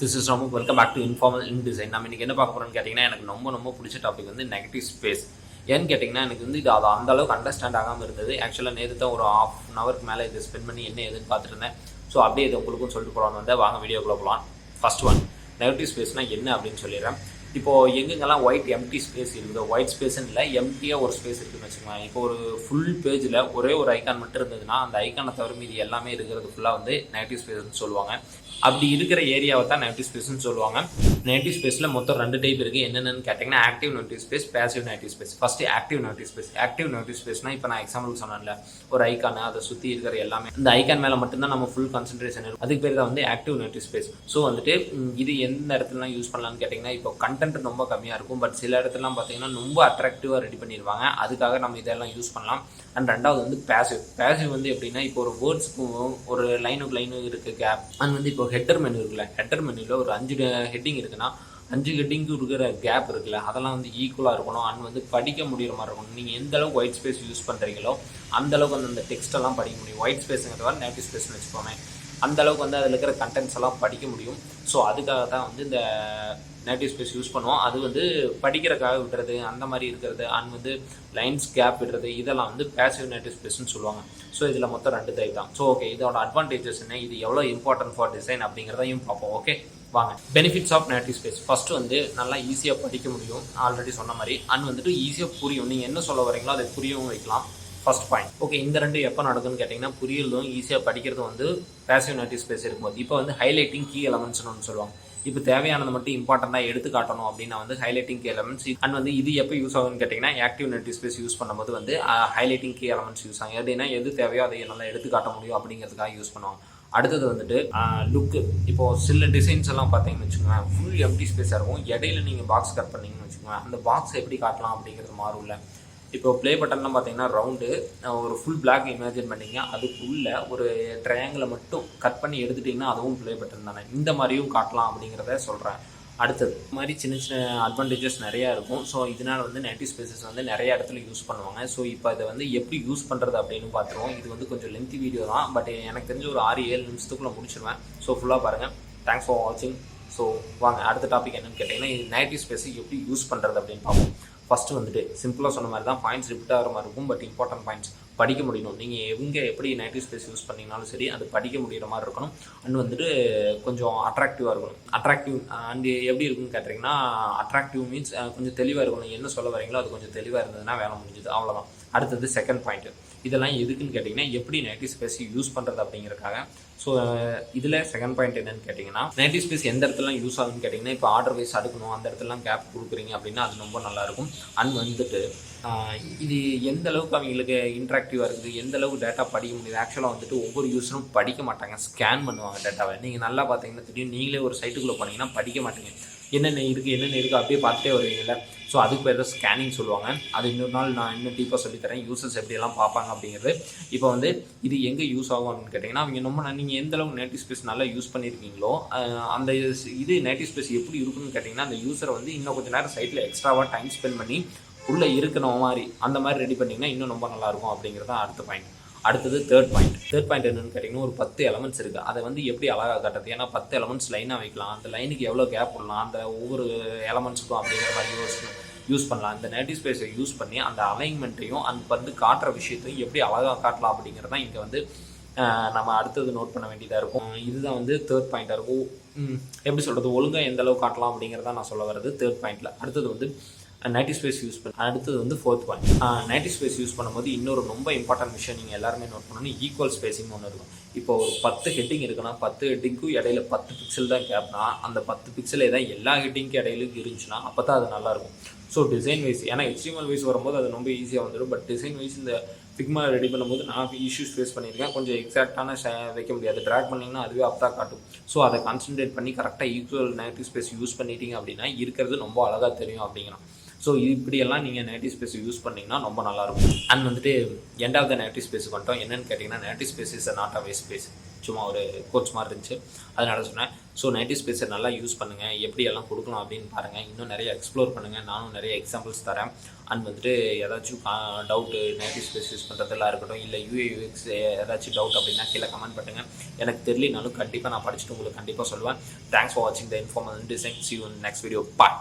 This is ரொம்ப welcome back to informal in design. நம்ம இன்றைக்கி என்ன பார்க்க போகிறோம்னு கேட்டிங்கன்னா, எனக்கு ரொம்ப பிடிச்ச டாபிக் வந்து நெகட்டிவ் ஸ்பேஸ். ஏன்னு கேட்டிங்கன்னா, எனக்கு வந்து இது அது அந்தளவுக்கு அண்டர்ஸ்டாண்ட் ஆகாமல் இருந்தது. ஆக்சுவலாக நேற்று தான் ஒரு ½ அன் ஹவருக்கு மேலே இதை ஸ்பெண்ட் பண்ணி என்ன எதுன்னு பார்த்துட்டு இருந்தேன். ஸோ அப்படியே இது உங்களுக்கும் சொல்லிட்டு போகலான்னு வந்தால் வாங்க வீடியோக்குள்ளே போகலாம். ஃபர்ஸ்ட் ஒன், நெகட்டிவ் ஸ்பேஸ்னால் என்ன அப்படின்னு சொல்லிடுறேன். இப்போது எங்கெங்கெல்லாம் ஒயிட் எம்டி ஸ்பேஸ் இருக்குது, ஒயிட் ஸ்பேஸ்ன்னு இல்லை, எம்டியாக ஒரு ஸ்பேஸ் இருக்குதுன்னு வச்சுக்கோங்க. இப்போ ஒரு ஃபுல் பேஜில் ஒரே ஒரு ஐக்கான் மட்டும் இருந்ததுன்னா அந்த ஐக்கானை தவிர மீது எல்லாமே இருக்கிறது ஃபுல்லாக வந்து நெகட்டிவ் ஸ்பேஸ்ன்னு சொல்லுவாங்க. அப்படி இருக்கிற ஏரியாவை தான் நெகட்டிவ் ஸ்பேஸ்ன்னு சொல்லுவாங்க. நெகட்டிவ் ஸ்பேஸில் மொத்தம் 2 டைப் இருக்குது. என்னென்னு கேட்டிங்கன்னா, active negative space, passive negative space. First active negative space. Active negative ஸ்பேஸ்னால் இப்போ நான் எக்ஸாம்பிளுக்கு சொன்னேன்ல, ஒரு ஐக்கானு அதை சுற்றி இருக்கிற எல்லாமே இந்த ஐக்கான் மேலே மட்டும்தான் நம்ம ஃபுல் கான்சன்ட்ரேஷன் இருக்கும். அதுக்கு பேர் தான் வந்து ஆக்டிவ் நெகட்டிவ் ஸ்பேஸ். ஸோ வந்துட்டு இது எந்த இடத்துலலாம் யூஸ் பண்ணலான்னு கேட்டிங்கன்னா, இப்போ கண்டென்ட் ரொம்ப கம்மியாக இருக்கும், பட் சில இடத்துலலாம் பார்த்தீங்கன்னா ரொம்ப அட்ராக்டிவாக ரெடி பண்ணிடுவாங்க. அதுக்காக நம்ம இதெல்லாம் யூஸ் பண்ணலாம். அண்ட் ரெண்டாவது வந்து பேசிவ். பேசிவ் வந்து எப்படின்னா, இப்போ ஒரு வேர்ட்ஸ்க்கும் ஒரு லைனுக்கு இருக்குது கேப். அண்ட் வந்து இப்போ ஹெட்டர் மெனு இருக்குல்ல, ஹெட்டர் மெனுவில் ஒரு 5 ஹெட்டிங் இருக்குன்னா 5 ஹெட்டிங்க்கு இருக்கிற கேப் இருக்குல்ல, அதெல்லாம் வந்து ஈக்குவலாக இருக்கணும். அண்ட் வந்து படிக்க முடிகிற மாதிரி இருக்கணும். நீங்கள் எந்த அளவுக்கு ஒயிட் ஸ்பேஸ் யூஸ் பண்ணுறீங்களோ அந்த அளவுக்கு வந்து அந்த டெக்ஸ்ட்டெல்லாம் படிக்க முடியும். ஒயிட் ஸ்பேஸுங்கிறத நெகட்டிவ் ஸ்பேஸ்னு வச்சுக்கோமே, அந்த அளவுக்கு வந்து அதில் இருக்கிற கண்டென்ட்ஸ் எல்லாம் படிக்க முடியும். ஸோ அதுக்காக தான் வந்து இந்த நெகட்டிவ் ஸ்பேஸ் யூஸ் பண்ணுவோம். அது வந்து படிக்கிறதுக்காக விடுறது, அந்த மாதிரி இருக்கிறது, அண்ட் வந்து லைன்ஸ் கேப் விடுறது, இதெல்லாம் வந்து பேசிவ் நெகட்டிவ் ஸ்பேஸ்ன்னு சொல்லுவாங்க. ஸோ இதில் மொத்தம் 2 டைப் தான். ஸோ ஓகே, இதோட அட்வான்டேஜஸ் என்ன, இது எவ்வளோ இம்பார்ட்டன்ட் ஃபார் டிசைன் அப்படிங்கிறதையும் பார்ப்போம். ஓகே வாங்க. Benefits of negative space. First வந்து நல்லா ஈஸியாக படிக்க முடியும், ஆல்ரெடி சொன்ன மாதிரி. அண்ட் வந்துட்டு ஈஸியாக புரியும். நீங்கள் என்ன சொல்ல வரீங்களோ அதை புரியவும் வைக்கலாம். First point. ஓகே, இந்த 2 எப்போ நடக்குன்னு கேட்டிங்கன்னா, புரியறதும் ஈஸியாக படிக்கிறதும் வந்து பேசிவ் நெகட்டிவ் ஸ்பேஸ் இருக்கும்போது. இப்போ வந்து ஹைலைட்டிங் கீ எலமெண்ட்ஸ்னு ஒன்று சொல்லுவாங்க. இப்போ தேவையானது மட்டும் இம்பார்ட்டண்ட்டாக எடுத்து காட்டணும் அப்படின்னா வந்து ஹைலைட்டிங் கீ எலமெண்ட்ஸ். அண்ட் வந்து இது எப்போ யூஸ் ஆகுன்னு கேட்டிங்கன்னா, ஆக்டிவ் நெகட்டிவ் ஸ்பேஸ் யூஸ் பண்ணும்போது வந்து ஹைலைட்டிங் கீ எலமெண்ட்ஸ் யூஸ் ஆகும். எப்படின்னா எது தேவையோ அதை நல்லா எடுத்து காட்ட முடியும் அப்படிங்கிறதுக்காக யூஸ் பண்ணுவாங்க. அடுத்தது வந்துட்டு லுக்கு. இப்போது சில டிசைன்ஸ் எல்லாம் பார்த்தீங்கன்னு வச்சுக்கோங்க, ஃபுல் எம்டி ஸ்பேஸாக இருக்கும். இடையில நீங்கள் பாக்ஸ் கட் பண்ணிங்கன்னு வச்சுக்கோங்க, அந்த பாக்ஸ் எப்படி காட்டலாம் அப்படிங்கிறது மாறும்ல. இப்போ ப்ளே பட்டன்லாம் பார்த்தீங்கன்னா ரவுண்டு ஒரு ஃபுல் பிளாக் இமேஜின் பண்ணிங்க, அதுக்குள்ளே ஒரு ட்ரையாங்கிளை மட்டும் கட் பண்ணி எடுத்துட்டிங்கன்னா அதுவும் ப்ளே பட்டன் தானே. இந்த மாதிரியும் காட்டலாம் அப்படிங்கிறத சொல்கிறேன். அடுத்தது இந்த மாதிரி சின்ன அட்வான்டேஜஸ் நிறையா இருக்கும். ஸோ இதனால் வந்து நெகட்டிவ் ஸ்பேசஸ் வந்து நிறைய இடத்துல யூஸ் பண்ணுவாங்க. ஸோ இப்போ இதை வந்து எப்படி யூஸ் பண்ணுறது அப்படின்னு பார்த்துருவோம். இது வந்து கொஞ்சம் லென்த்தி வீடியோ தான், பட் எனக்கு தெரிஞ்ச ஒரு 6-7 நிமிஷத்துக்குள்ளே முடிச்சிடுவேன். ஸோ ஃபுல்லாக பாருங்கள். தேங்க்ஸ் ஃபார் வாட்சிங். ஸோ வாங்க அடுத்த டாபிக் என்னன்னு கேட்டிங்கன்னா, இது நெகட்டிவ் ஸ்பேஸை எப்படி யூஸ் பண்ணுறது அப்படின்னு பார்ப்போம். ஃபஸ்ட்டு வந்துட்டு சிம்பிளாக சொன்ன மாதிரி தான், பாயிண்ட்ஸ் ரிப்பீட் ஆகிற மாதிரி இருக்கும், பட் இம்பார்ட்டன்ட் பாயிண்ட்ஸ் படிக்க முடியணும். நீங்கள் எங்கே எப்படி நெகட்டிவ் ஸ்பேஸ் யூஸ் பண்ணிங்கனாலும் சரி, அது படிக்க முடிகிற மாதிரி இருக்கணும். அண்ட் வந்துட்டு கொஞ்சம் அட்ராக்டிவாக இருக்கணும். அட்ராக்டிவ் அண்ட் எப்படி இருக்குன்னு கேட்டிங்கன்னா, அட்ராக்டிவ் மீன்ஸ் கொஞ்சம் தெளிவாக இருக்கணும். என்ன சொல்ல வரீங்களோ அது கொஞ்சம் தெளிவாக இருந்ததுன்னா வேலை முடிஞ்சுது, அவ்வளோதான். அடுத்தது செகண்ட் பாயிண்ட்டு. இதெல்லாம் எதுக்குன்னு கேட்டிங்கன்னா, எப்படி நெகட்டிவ் ஸ்பேஸ் யூஸ் பண்ணுறது அப்படிங்கிறதுக்காக. ஸோ இதில் செகண்ட் பாயிண்ட் என்னென்னு கேட்டிங்கன்னா, நெகட்டிவ் ஸ்பேஸ் எந்த இடத்துலாம் யூஸ் ஆகுதுன்னு கேட்டிங்கன்னா, இப்போ ஆர்டர் வைஸ் அடுக்கணும், அந்த இடத்துலாம் கேப் கொடுக்குறீங்க அப்படின்னா அது ரொம்ப நல்லாயிருக்கும். அண்ட் வந்துட்டு இது எந்த அளவுக்கு அவங்களுக்கு இன்ட்ராக்டிவாக இருக்குது, எந்த அளவுக்கு டேட்டா படிக்க முடியுது. ஆக்சுவலாக வந்துட்டு ஒவ்வொரு யூஸரும் படிக்க மாட்டாங்க, ஸ்கேன் பண்ணுவாங்க டேட்டாவை. நீங்கள் நல்லா பார்த்தீங்கன்னா தெரியும், நீங்களே ஒரு சைட்டுக்குள்ளே போனீங்கன்னா படிக்க மாட்டீங்க. என்னென்ன இருக்குது அப்படியே பார்த்துட்டே வருவீங்கள்ல. ஸோ அதுக்கு பேர் தான் ஸ்கேனிங் சொல்லுவாங்க. அது இன்னொரு நாள் நான் இன்னும் டீப்பாக சொல்லித்தரேன், யூசர்ஸ் எப்படியெல்லாம் பார்ப்பாங்க அப்படிங்கிறது. இப்போ வந்து இது எங்கே யூஸ் ஆகும் அப்படின்னு கேட்டிங்கன்னா, அவங்க நீங்கள் எந்த அளவுக்கு நெகட்டிவ் ஸ்பேஸ் நல்லா யூஸ் பண்ணியிருக்கீங்களோ அந்த இது நெகட்டிவ் ஸ்பேஸ் எப்படி இருக்குன்னு கேட்டிங்கன்னா, அந்த யூஸரை வந்து இன்னும் கொஞ்சம் நேரம் சைட்டில் எக்ஸ்ட்ராவாக டைம் ஸ்பெண்ட் பண்ணி உள்ளே இருக்கணும் மாதிரி அந்த மாதிரி ரெடி பண்ணிங்கன்னா இன்னும் ரொம்ப நல்லாயிருக்கும் அப்படிங்கிறது தான் அடுத்த பாயிண்ட். அடுத்தது தேர்ட் பாயிண்ட் என்னென்னு கேட்டிங்கன்னா, ஒரு 10 எலமெண்ட்ஸ் இருக்குது, அதை வந்து எப்படி அழகாக காட்டுறது. ஏன்னா 10 எலமெண்ட்ஸ் லைனாக வைக்கலாம், அந்த லைனுக்கு எவ்வளோ கேப் விடலாம், அந்த ஒவ்வொரு எலமெண்ட்ஸுக்கும் அப்படிங்கிற மாதிரி யூஸ் பண்ணலாம். இந்த நெகட்டிவ் ஸ்பேஸை யூஸ் பண்ணி அந்த அலைன்மெண்ட்டையும் அந்த வந்து காட்டுற விஷயத்தையும் எப்படி அழகாக காட்டலாம் அப்படிங்கிறது தான் இங்கே வந்து நம்ம அடுத்தது நோட் பண்ண வேண்டியதாக இருக்கும். இதுதான் வந்து தேர்ட் பாயிண்ட்டாக இருக்கும். எப்படி சொல்கிறது, ஒழுங்காக எந்த அளவுக்கு காட்டலாம் அப்படிங்கிறத நான் சொல்ல வர்றது தேர்ட் பாயிண்டில். அடுத்தது வந்து நெகட்டிவ் ஸ்பேஸ் யூஸ் பண்ண. அடுத்தது வந்து fourth point. Negative space use பண்ணும்போது இன்னொரு ரொம்ப இம்பார்ட்டன்ட் விஷயம் நீங்கள் எல்லாருமே நோட் பண்ணணும், ஈக்குவல் ஸ்பேசிங் ஒன்று இருக்கும். இப்போ ஒரு 10 ஹெட்டிங் இருக்குன்னா 10 ஹெட்டிங்க்கும் இடையில 10 பிக்சல் தான் கேப்னா, அந்த 10 பிக்சலே தான் எல்லா ஹெட்டிங்க்கு இடையில இருந்துச்சுன்னா அப்போ தான் அது நல்லாயிருக்கும். ஸோ டிசைன் வைஸ், ஏன்னா HTML வைஸ் வரும்போது அது ரொம்ப ஈஸியாக வந்துடும், பட் டிசைன் வைஸ் இந்த ஃபிக்மா ரெடி பண்ணும்போது நான் இஷ்யூஸ் ஃபேஸ் பண்ணியிருக்கேன். கொஞ்சம் எக்ஸாக்டான வைக்க முடியாது, ட்ராக் பண்ணிங்கன்னா அதுவே அப் தான் காட்டும். ஸோ அதை கான்சன்ட்ரேட் பண்ணி கரெக்டாக ஈக்குவல் நெகட்டிவ் ஸ்பேஸ் யூஸ் பண்ணிட்டீங்க அப்படின்னா இருக்கிறது ரொம்ப அழகாக தெரியும் அப்படிங்கிறோம். ஸோ இப்படியெல்லாம் நீங்கள் நெகட்டிவ் ஸ்பேஸ் யூஸ் பண்ணிங்கன்னா ரொம்ப நல்லாயிருக்கும். அண்ட் வந்துட்டு எண்ட் ஆஃப் த நெகட்டிவ் ஸ்பேஸுக்கு வந்துட்டோம். என்னென்னு கேட்டிங்கன்னா, negative space is not a waste space. சும்மா ஒரு கோட்ஸ் மாதிரி இருந்துச்சு, அதனால சொன்னேன். ஸோ நெகட்டிவ் ஸ்பேஸை நல்லா யூஸ் பண்ணுங்கள், எப்படியெல்லாம் கொடுக்கலாம் அப்படின்னு பாருங்கள், இன்னும் நிறைய எக்ஸ்ப்ளோர் பண்ணுங்கள். நானும் நிறைய எக்ஸாம்பிள்ஸ் தரேன். அண்ட் வந்துட்டு ஏதாச்சும் டவுட்டு நெகட்டிவ் ஸ்பேஸ் யூஸ் பண்ணுறதெல்லாம் இருக்கட்டும், இல்லை யூஏ/யூஎக்ஸ் ஏதாச்சும் டவுட் அப்படின்னா கீழே கமெண்ட் பண்ணுங்கள். எனக்கு தெரியலனாலும் கண்டிப்பாக நான் படிச்சுட்டு உங்களுக்கு கண்டிப்பாக சொல்லுவேன். தேங்க்ஸ் ஃபார் வாட்சிங் the informal design. See you in next video. Bye.